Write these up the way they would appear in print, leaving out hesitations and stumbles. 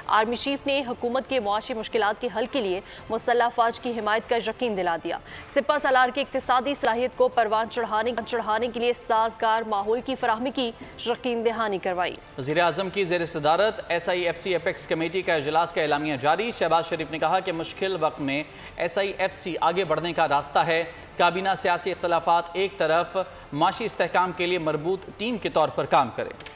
Army chief ने हुकूमत के मुआशी मुश्किलात के हल के लिए मुसल्लह अफवाज की हिमायत का यकीन दिला दिया। सिपा सालार की इक्तिसादी सलाहियत को परवान चढ़ाने के लिए साजगार माहौल की फराहमी की यकीन दहानी करवाई। वज़ीर आज़म की ज़ेर सदारत SIFC एपेक्स कमेटी का इजलास का एलामिया जारी। शहबाज शरीफ ने कहा कि मुश्किल वक्त में SIFC आगे बढ़ने का रास्ता है। काबीना सियासी इख्तलाफात एक तरफ, माशी इस्तेहकाम के लिए मरबूत टीम के तौर पर काम करे।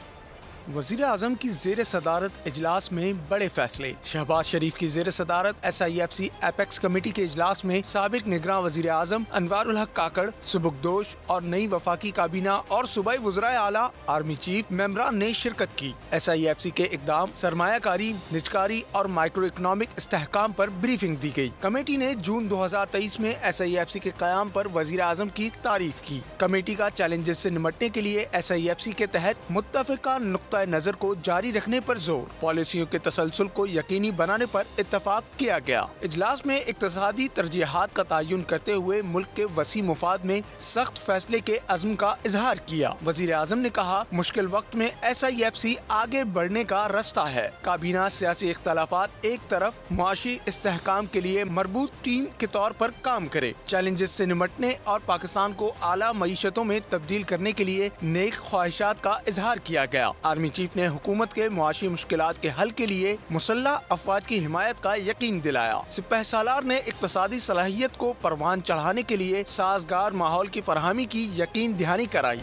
वज़ीर आज़म की ज़ेर सदारत इजलास में बड़े फैसले। शहबाज शरीफ की ज़ेर सदारत SIFC एपेक्स कमेटी के इजलास में साबिक निगरान वज़ीर आज़म अनवारुल हक काकड़, सुबुकदोश और नई वफाकी काबीना और सूबाई वज़राए आला आर्मी चीफ मेंबरान ने शिरकत की। SIFC के इकदाम, सरमायाकारी, निजकारी और माइक्रो इकनॉमिक इस्तेहकाम पर ब्रीफिंग दी गई। कमेटी ने जून 2023 में SIFC के क़याम पर वज़ीर आज़म की तारीफ की। कमेटी का चैलेंजेस से निपटने के लिए SIFC के तहत मुत्तफ़िका नुक्ता नजर को जारी रखने पर जोर, पॉलिसियों के तसलसल को यकीनी बनाने पर इत्तफाक किया गया। इजलास में इक्तिसादी तरजीहात का तयन करते हुए मुल्क के वसी मुफाद में सख्त फैसले के अज़्म का इजहार किया। वज़ीर आज़म ने कहा, मुश्किल वक्त में SIFC आगे बढ़ने का रास्ता है। काबीना सियासी इख्तलाफात एक तरफ, मुआशी इस्तेहकाम के लिए मरबूत टीम के तौर पर काम करे। चैलेंजेस से निपटने और पाकिस्तान को आला मईशतों में तब्दील करने के लिए नेक ख्वाहिशात का इजहार किया गया। आर्मी चीफ ने हुकूमत के मुआशी मुश्किलात के हल के लिए मुसल्लह अफवाज की हिमायत का यकीन दिलाया। सिपह सालार ने इक्तिसादी सलाहियत को परवान चढ़ाने के लिए साजगार माहौल की फराहमी की यकीन दहानी कराई।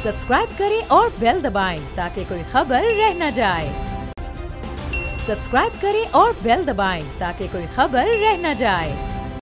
सब्सक्राइब करें और बेल दबाएं ताकि कोई खबर रह न जाए। सब्सक्राइब करें और बेल दबाएं ताकि कोई खबर रह न जाए।